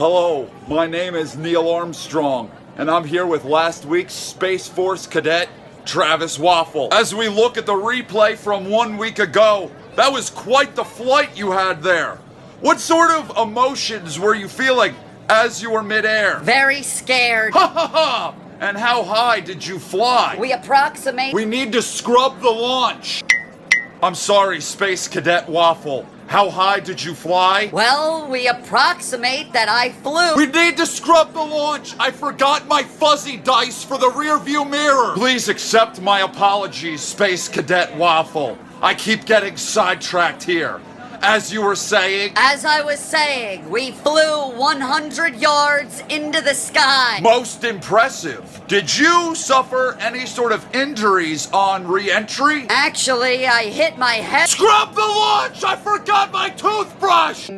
Hello, my name is Neil Armstrong, and I'm here with last week's Space Force cadet, Travis Waffle. As we look at the replay from 1 week ago, that was quite the flight you had there. What sort of emotions were you feeling as you were midair? Very scared. Ha ha ha! And how high did you fly? We need to scrub the launch. I'm sorry, Space Cadet Waffle. How high did you fly? Well, we approximate that I flew. We need to scrub the launch. I forgot my fuzzy dice for the rear view mirror. Please accept my apologies, Space Cadet Waffle. I keep getting sidetracked here. As you were saying? As I was saying, we flew 100 yards into the sky. Most impressive. Did you suffer any sort of injuries on re-entry? Actually, I hit my head. Scrub the launch! I forgot my toothbrush!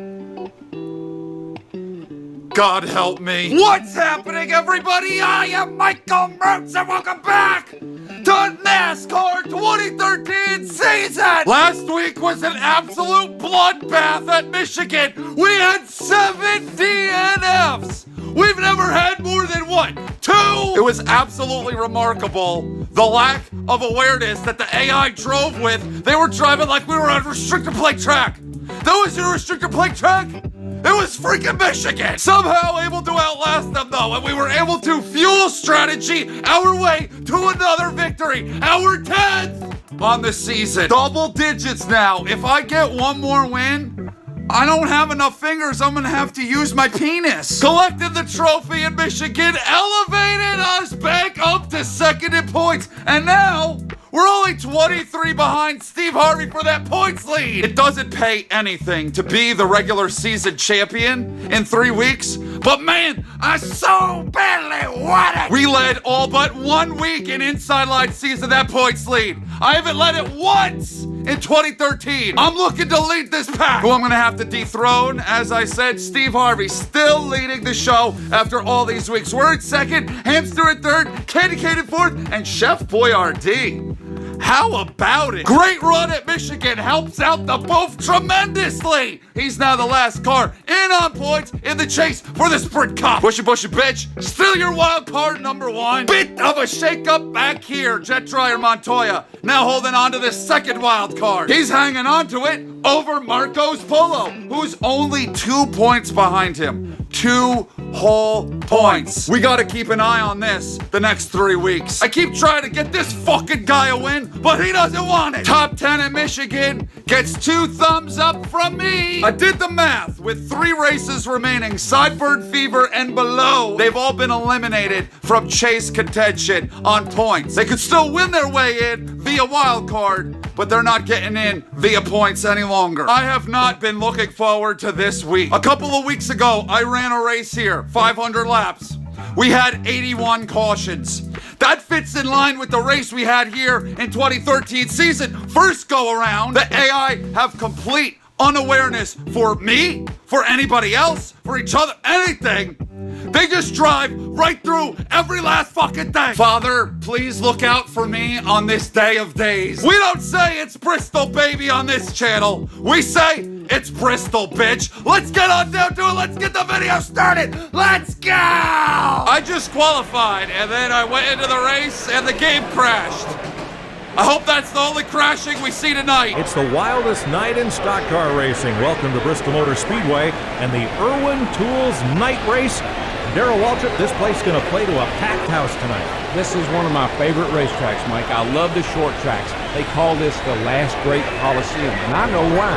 God help me. What's happening, everybody? I am Michael Mrucz, and welcome back to NASCAR 2013 season! Last week was an absolute bloodbath at Michigan. We had 7 DNFs. We've never had more than, what, 2? It was absolutely remarkable. The lack of awareness that the AI drove with. They were driving like we were on restrictor plate track. That wasn't a restrictor plate track. It was freaking Michigan! Somehow able to outlast them though, and we were able to fuel strategy our way to another victory, our 10th on the season. Double digits now. If I get one more win, I don't have enough fingers. I'm gonna have to use my penis. Collected the trophy in Michigan, elevated us back up to second in points, and now we're only 23 behind Steve Harvey for that points lead. It doesn't pay anything to be the regular season champion in 3 weeks, but man, I so badly want it. We led all but 1 week in Inside Line season that points lead. I haven't led it once in 2013. I'm looking to lead this pack, who I'm gonna have to dethrone. As I said, Steve Harvey still leading the show after all these weeks. We're in second, Hamster in third, Candy Cane in fourth, and Chef Boyardee. How about it? Great run at Michigan helps out the both tremendously. He's now the last car in on points in the chase for the Sprint Cup. Bushy bitch, still your wild card number 1. Bit of a shakeup back here. Jet Dryer Montoya now holding on to the second wild card. He's hanging on to it over Marcos Polo, who's only 2 points behind him. 2 whole points. We gotta keep an eye on this the next 3 weeks. I keep trying to get this fucking guy a win, but he doesn't want it. Top 10 in Michigan gets 2 thumbs up from me. I did the math. With 3 races remaining, Sideburn Fever and below, they've all been eliminated from chase contention on points. They could still win their way in via wild card, but they're not getting in via points any longer. I have not been looking forward to this week. A couple of weeks ago, I ran a race here, 500 laps. We had 81 cautions. That fits in line with the race we had here in 2013 season. First go around, the AI have complete unawareness for me, for anybody else, for each other, anything. They just drive right through every last fucking thing. Father, please look out for me on this day of days. We don't say it's Bristol, baby, on this channel. We say it's Bristol, bitch. Let's get on down to it. Let's get the video started. Let's go! I just qualified, and then I went into the race, and the game crashed. I hope that's the only crashing we see tonight. It's the wildest night in stock car racing. Welcome to Bristol Motor Speedway and the Irwin Tools Night Race. Daryl Waltrip, this place is going to play to a packed house tonight. This is one of my favorite racetracks, Mike. I love the short tracks. They call this the last great Coliseum, and I know why.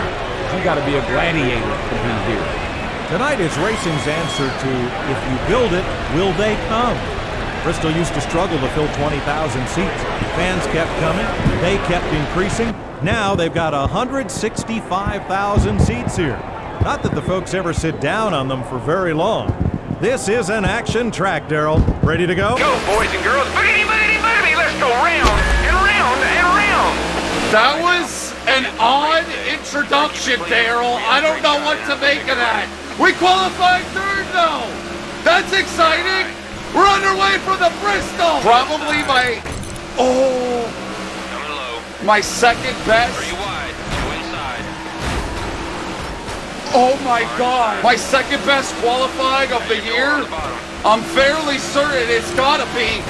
You got to be a gladiator to be here. Tonight is racing's answer to, if you build it, will they come? Bristol used to struggle to fill 20,000 seats. Fans kept coming, they kept increasing. Now they've got 165,000 seats here. Not that the folks ever sit down on them for very long. This is an action track, Daryl. Ready to go? Go, boys and girls. Boogity, boogity, boogity. Let's go round and round and round. That was an odd introduction, Daryl. I don't know what to make of that. We qualified third, though. That's exciting. We're underway for the Bristol. Probably my second best. Three wide. Two inside. Oh my God. My second best qualifying of the year? I'm fairly certain it's gotta be.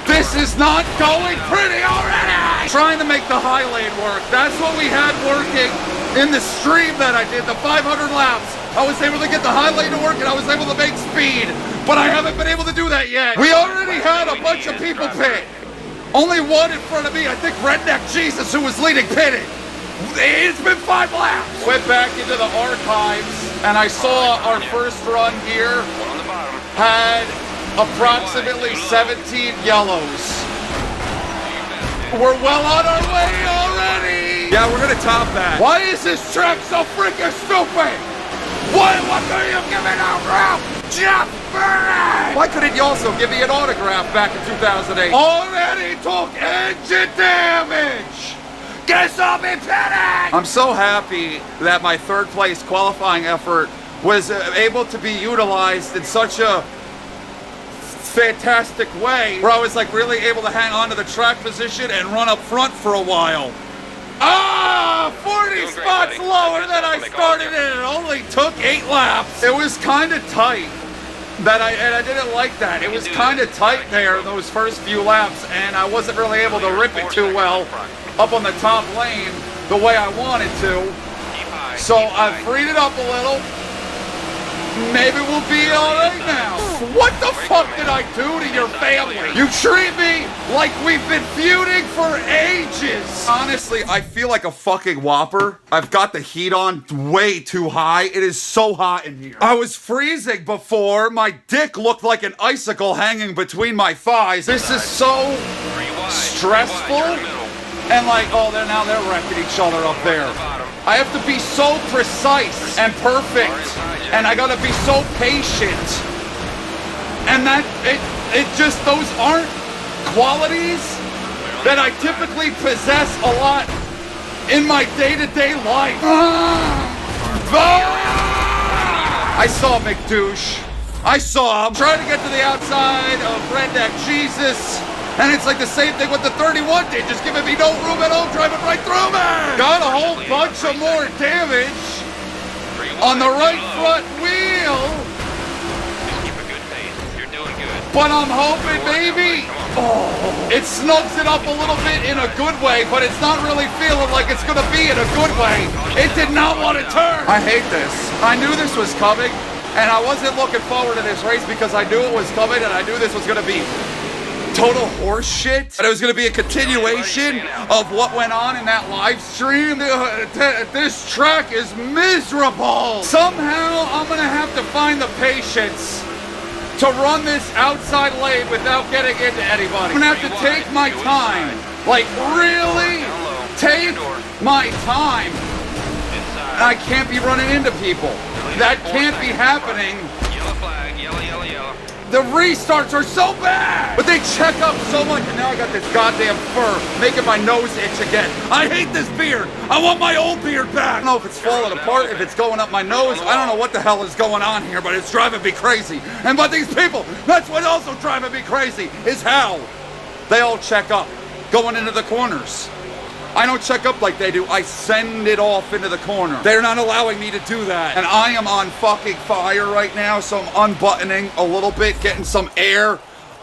This is not going pretty already! Trying to make the high lane work. That's what we had working in the stream that I did, the 500 laps. I was able to get the high lane to work and I was able to make speed. But I haven't been able to do that yet. We already had a bunch of people pit. Only one in front of me, I think Redneck Jesus, who was leading pitted. It's been 5 laps. Went back into the archives and I saw our first run here had approximately 17 yellows. We're well on our way already. Yeah, we're gonna top that. Why is this track so freaking stupid? What are you giving out, Ralph? Jeff Burry! Why couldn't you also give me an autograph back in 2008? Already took engine damage! Guess I'll be pitting! I'm so happy that my third place qualifying effort was able to be utilized in such a fantastic way where I was like really able to hang on to the track position and run up front for a while. 40 spots lower than I started in. It only took 8 laps. It was kind of tight. And I didn't like that. It was kind of tight there those first few laps, and I wasn't really able to rip it too well up on the top lane the way I wanted to. So I freed it up a little. Maybe we'll be all right now. What the fuck did I do to your family? You treat me like we've been feuding for ages. Honestly, I feel like a fucking whopper. I've got the heat on way too high. It is so hot in here. I was freezing before. My dick looked like an icicle hanging between my thighs. This is so stressful. And like, oh, they're wrecking each other up there. I have to be so precise and perfect. And I gotta be so patient. And that, it just, those aren't qualities that I typically possess a lot in my day-to-day life. I saw McDouche. I saw him trying to get to the outside of Redneck Jesus. And it's like the same thing with the 31 did, just giving me no room at all, driving right through me. Got a whole bunch of more damage on the right front wheel. Keep a good pace. You're doing good. But I'm hoping maybe, it snugs it up a little bit in a good way, but it's not really feeling like it's gonna be in a good way. It did not want to turn. I hate this. I knew this was coming, and I wasn't looking forward to this race because I knew it was coming, and I knew this was gonna be total horse shit. And it was gonna be a continuation of what went on in that live stream. This track is miserable. Somehow I'm gonna have to find the patience to run this outside lane without getting into anybody. I'm gonna have to take my time. Like really take my time. I can't be running into people. That can't be happening. Yellow flag, yellow, yellow, yellow. The restarts are so bad! But they check up so much, and now I got this goddamn fur making my nose itch again. I hate this beard! I want my old beard back! I don't know if it's falling apart, if it's going up my nose. I don't know what the hell is going on here, but it's driving me crazy. And but these people, that's what's also driving me crazy, is how they all check up, going into the corners. I don't check up like they do. I send it off into the corner. They're not allowing me to do that. And I am on fucking fire right now, so I'm unbuttoning a little bit, getting some air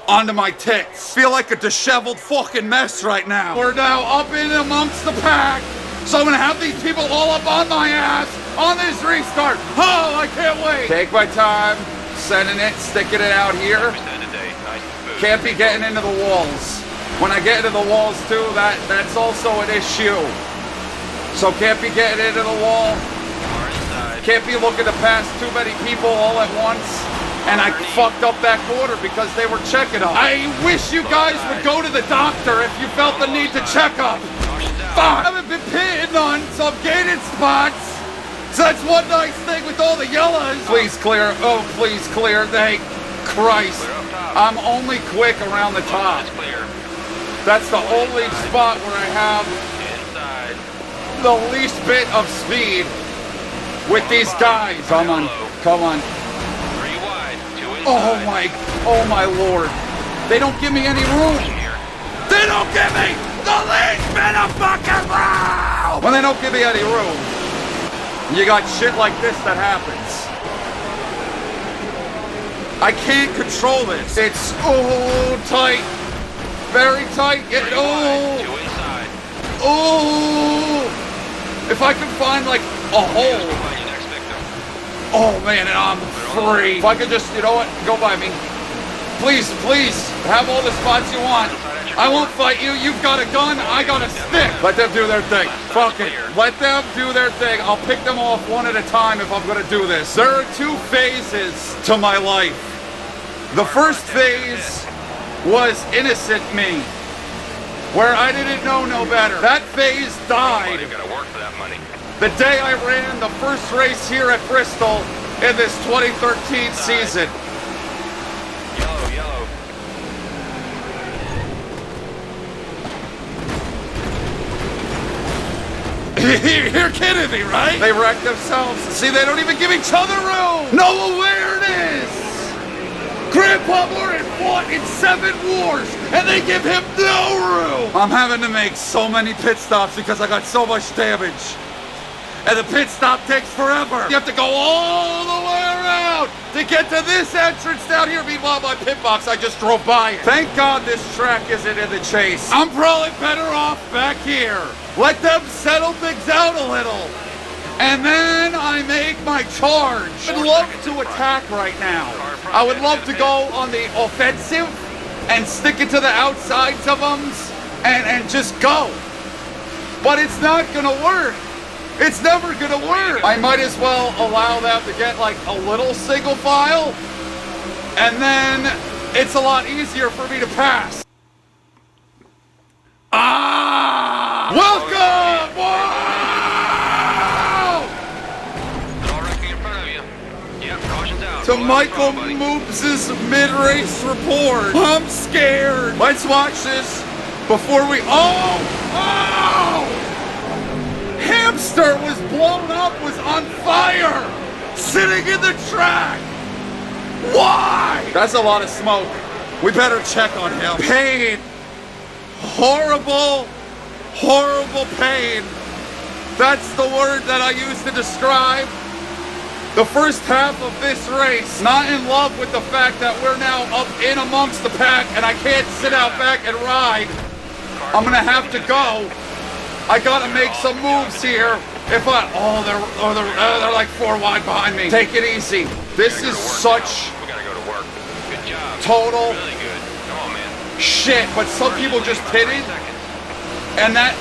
onto my tits. Feel like a disheveled fucking mess right now. We're now up in amongst the pack, so I'm gonna have these people all up on my ass on this restart. Oh, I can't wait. Take my time, sending it, sticking it out here. Can't be getting into the walls. When I get into the walls too, that's also an issue. So can't be getting into the wall. Can't be looking to pass too many people all at once. And I fucked up that corner because they were checking up. I wish you guys would go to the doctor if you felt the need to check up. Fuck! I haven't been pitting on, so I'm gaining spots. So that's one nice thing with all the yellows. Please clear. Oh, please clear. Thank Christ. I'm only quick around the top. That's the only spot where I have the least bit of speed with these guys. Come on, come on. Oh my Lord. They don't give me any room. They don't give me the least bit of fucking room. When they don't give me any room, you got shit like this that happens. I can't control this. It's tight. Very tight. If I can find like a hole. Oh man, and I'm free. If I could just, you know what, go by me. Please, have all the spots you want. I won't fight you. You've got a gun, I got a stick. Let them do their thing. Fuck it. Let them do their thing. I'll pick them off one at a time if I'm gonna do this. There are two phases to my life. The first phase was innocent me, where I didn't know no better. That phase died the day I ran the first race here at Bristol in this 2013 season. Yellow. You're kidding me, right? They wreck themselves. See, they don't even give each other room. No awareness. Grandpa Morton fought in 7 wars, and they give him no room. I'm having to make so many pit stops because I got so much damage. And the pit stop takes forever. You have to go all the way around to get to this entrance down here. Meanwhile, my pit box, I just drove by it. Thank God this track isn't in the chase. I'm probably better off back here. Let them settle things out a little. And then I make my charge. I'd love to attack right now. I would love to go on the offensive and stick it to the outsides of them and just go. But it's not gonna work. It's never gonna work. I might as well allow them to get like a little single file, and then it's a lot easier for me to pass. Welcome! Wow! To Michael Mrucz's mid-race report. I'm scared. Let's watch this before we. Oh! Hamster was blown up, was on fire, sitting in the track. Why? That's a lot of smoke. We better check on him. Pain. Horrible pain. That's the word that I use to describe the first half of this race. Not in love with the fact that we're now up in amongst the pack and I can't sit out back and ride. I'm gonna have to go. I gotta make some moves here. If I, they're like 4 wide behind me. Take it easy. This is such We gotta go to work. Good job. total Really good. Come on, man. shit. But some people just pitted, and that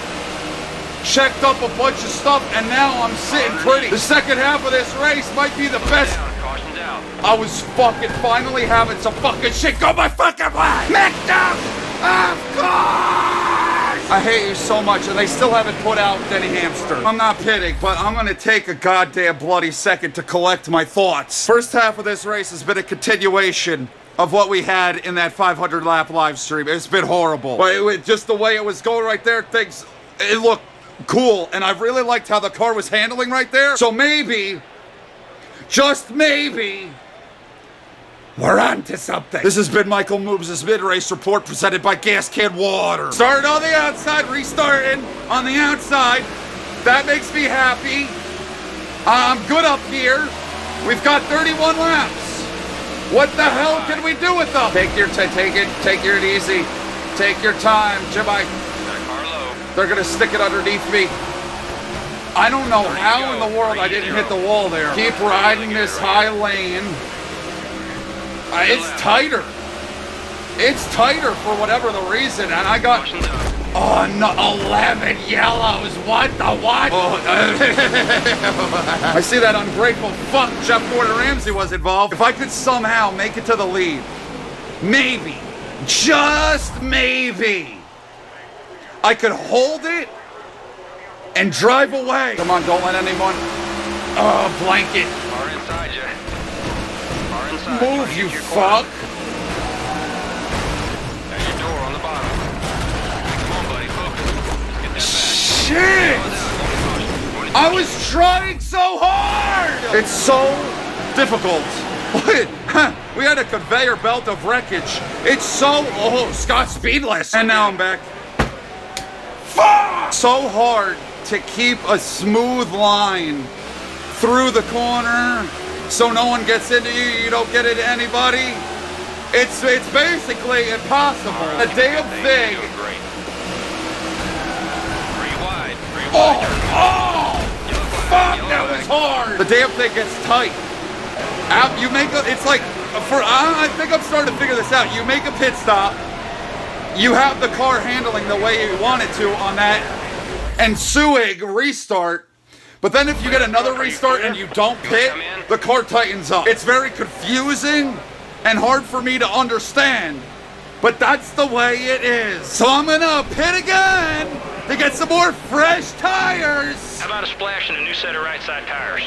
checked up a bunch of stuff, and now I'm sitting pretty. The second half of this race might be the best. Caution's out. I was fucking finally having some fucking shit go my fucking way. Mixed up, of course. I hate you so much, and they still haven't put out Denny Hamster. I'm not pitting, but I'm gonna take a goddamn bloody second to collect my thoughts. First half of this race has been a continuation of what we had in that 500 lap live stream. It's been horrible. But just the way it was going right there, it looked cool, and I really liked how the car was handling right there. So maybe, just maybe, we're on to something. This has been Michael Mrucz's mid-race report presented by Gas Can Water. Started on the outside, restarting on the outside. That makes me happy. I'm good up here. We've got 31 laps. What the hell can we do with them? Take it easy. Take your time, Jimmy. They're gonna stick it underneath me. I don't know how in the world I didn't hit the wall there. Keep riding this high lane. It's tighter. It's tighter for whatever the reason, and I got 11 yellows. What the what? I see that ungrateful fuck Jeff Gordon Ramsay was involved. If I could somehow make it to the lead, maybe, just maybe, I could hold it and drive away. Come on, don't let anyone. Blanket. Far inside you. Far inside. Move, you fuck. There's your door on the bottom. Come on, buddy, focus. Let's get that back. Shit! I was trying so hard! It's so difficult. We had a conveyor belt of wreckage. It's so, Scott Speedless. And now I'm back. Fuck! So hard to keep a smooth line through the corner so no one gets into you, you don't get into anybody. It's basically impossible. The damn thing. Great. Three wide. Oh, fuck, that was hard. The damn thing gets tight. You make it's like, I think I'm starting to figure this out. You make a pit stop. You have the car handling the way you want it to on that ensuing restart. But then if you get another restart and you don't pit, the car tightens up. It's very confusing and hard for me to understand, but that's the way it is. So I'm gonna pit again to get some more fresh tires. How about a splash and a new set of right side tires?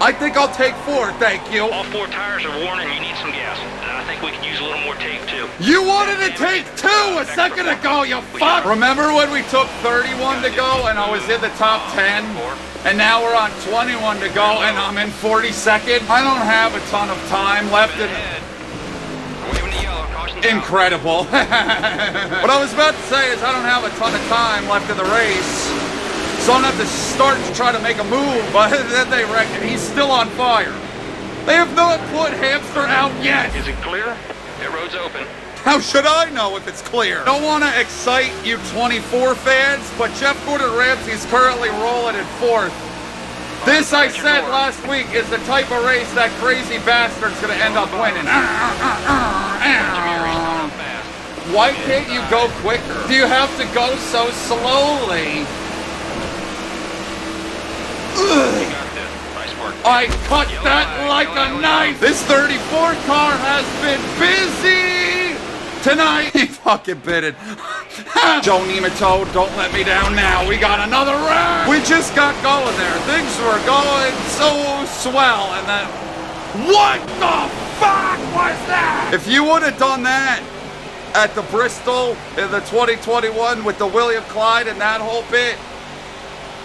I think I'll take 4, thank you. All 4 tires are worn and you need some gas. And I think we could use a little more tape too. You wanted to take 2 a second ago, you fuck! Remember when we took 31 to go and I was in the top 10? And now we're on 21 to go and I'm in 42nd? I don't have a ton of time left in... Incredible. What I was about to say is I don't have a ton of time left in the race. So I'm gonna have to start to try to make a move, but then they reckon he's still on fire. They have not put Hamster out yet. Is it clear? That road's open. How should I know if it's clear? Don't want to excite you 24 fans, but Jeff Gordon Ramsay's currently rolling in 4th. This, I said last week, is the type of race that crazy bastard's gonna end up winning. Why can't you go quicker? Do you have to go so slowly? I cut that like a knife. This 34 car has been busy tonight. He fucking bit it. Joe Nematow, don't let me down now. We got another round. We just got going there. Things were going so swell, and then what the fuck was that? If you would have done that at the Bristol in the 2021 with the William Clyde and that whole bit,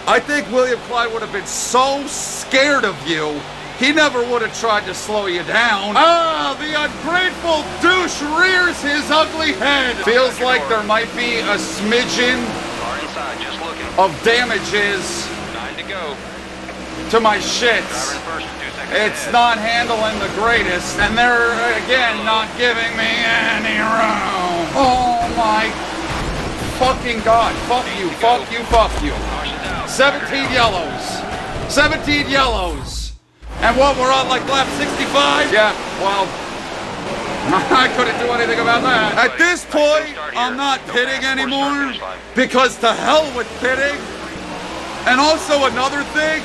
I think William Clyde would have been so scared of you, he never would have tried to slow you down. Ah, the ungrateful douche rears his ugly head. Feels like there might be a smidgen of damages 9 to go. to my shits. It's not handling the greatest, and they're, again, not giving me any room. Oh my fucking God. Fuck you, fuck you, fuck you. 17 yellows. 17 yellows. And what, we're on like lap 65? Yeah, well, I couldn't do anything about that. At this point, I'm not pitting anymore because to hell with pitting. And also another thing,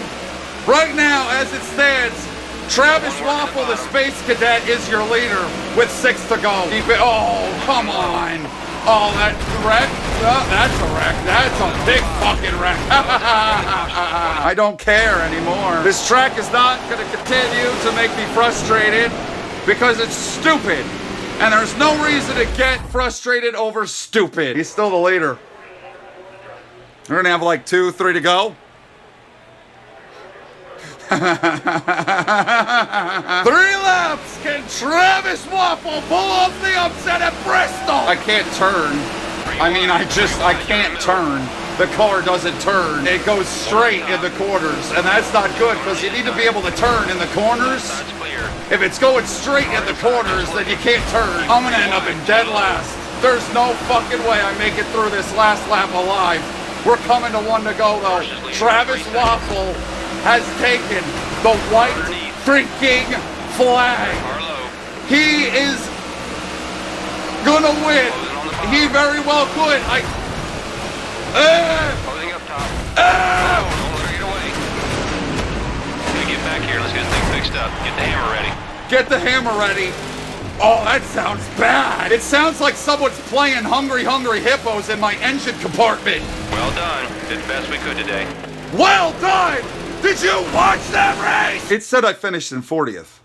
right now as it stands, Travis Waffle, the Space Cadet, is your leader with 6 to go. Oh, come on. Oh, that wreck? That's a wreck. That's a big fucking wreck. I don't care anymore. This track is not going to continue to make me frustrated because it's stupid. And there's no reason to get frustrated over stupid. He's still the leader. We're going to have like 2, 3 to go. 3 laps! Can Travis Waffle pull off the upset at Bristol? I can't turn. I mean, I can't turn. The car doesn't turn. It goes straight in the corners, and that's not good because you need to be able to turn in the corners. If it's going straight in the corners, then you can't turn. I'm gonna end up in dead last. There's no fucking way I make it through this last lap alive. We're coming to 1 to go though. Travis Waffle has taken the white freaking flag. He is gonna win. He very well could. Closing up top. Don't let her get away. Let me get back here. Let's get this thing fixed up. Get the hammer ready. Get the hammer ready. Oh, that sounds bad. It sounds like someone's playing Hungry Hungry Hippos in my engine compartment. Well done. Did the best we could today. Well done! Did you watch that race? It said I finished in 40th.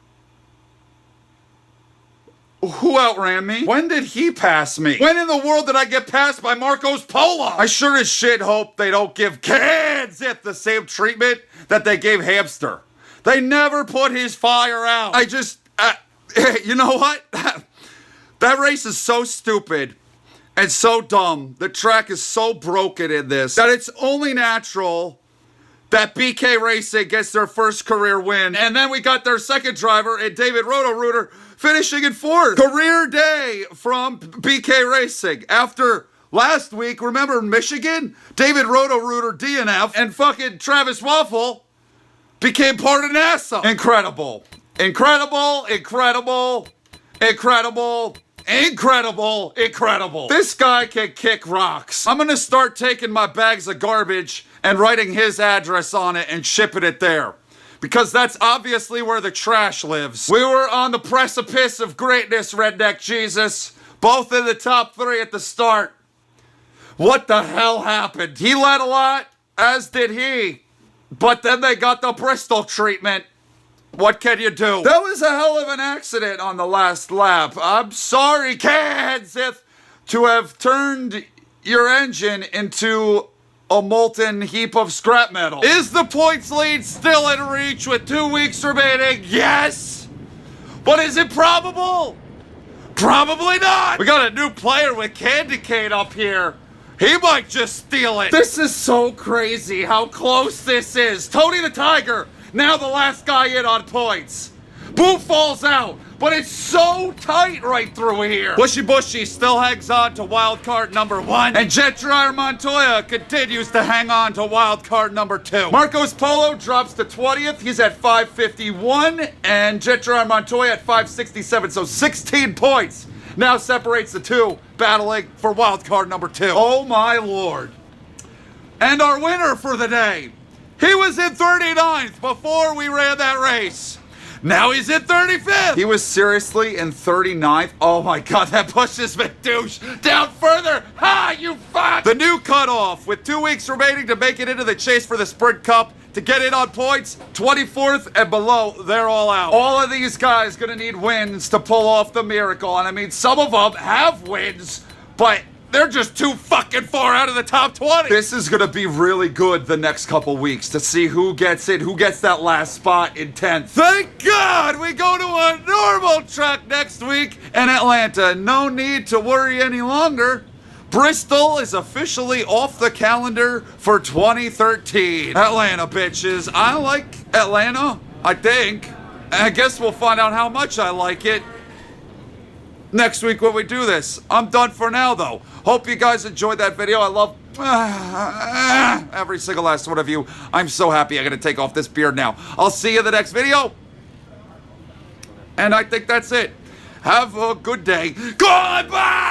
Who outran me? When did he pass me? When in the world did I get passed by Marcos Polo? I sure as shit hope they don't give Kadzip the same treatment that they gave Hamster. They never put his fire out. You know what? That race is so stupid and so dumb. The track is so broken in this that it's only natural that BK Racing gets their first career win. And then we got their second driver, and David Roto-Rooter, finishing in 4th. Career day from BK Racing. After last week, remember Michigan? David Roto-Rooter DNF and fucking Travis Waffle became part of NASA. Incredible. Incredible, incredible, incredible, incredible, incredible. This guy can kick rocks. I'm gonna start taking my bags of garbage and writing his address on it and shipping it there. Because that's obviously where the trash lives. We were on the precipice of greatness, Redneck Jesus. Both in the top 3 at the start. What the hell happened? He led a lot, as did he. But then they got the Bristol treatment. What can you do? That was a hell of an accident on the last lap. I'm sorry, Kansas, to have turned your engine into a molten heap of scrap metal. Is the points lead still in reach with 2 weeks remaining? Yes! But is it probable? Probably not! We got a new player with Candy Cane up here. He might just steal it. This is so crazy how close this is. Tony the Tiger, now the last guy in on points. Boo falls out, but it's so tight right through here. Bushy still hangs on to wild card number 1, and Jet Dryer Montoya continues to hang on to wild card number 2. Marcos Polo drops to 20th. He's at 551, and Jet Dryer Montoya at 567. So 16 points now separates the two battling for wild card number 2. Oh my lord. And our winner for the day. He was in 39th before we ran that race. Now he's in 35th. He was seriously in 39th. Oh my god, that pushes McDouche down further. Ha, you fuck! The new cutoff with 2 weeks remaining to make it into the chase for the Sprint Cup. To get in on points, 24th and below, they're all out. All of these guys gonna need wins to pull off the miracle. And I mean, some of them have wins, but they're just too fucking far out of the top 20. This is gonna be really good the next couple weeks to see who gets it, who gets that last spot in 10th. Thank God we go to a normal track next week in Atlanta. No need to worry any longer. Bristol is officially off the calendar for 2013. Atlanta, bitches. I like Atlanta, I think. I guess we'll find out how much I like it next week when we do this. I'm done for now, though. Hope you guys enjoyed that video. I love every single last one of you. I'm so happy I gotta take off this beard now. I'll see you in the next video. And I think that's it. Have a good day. Goodbye!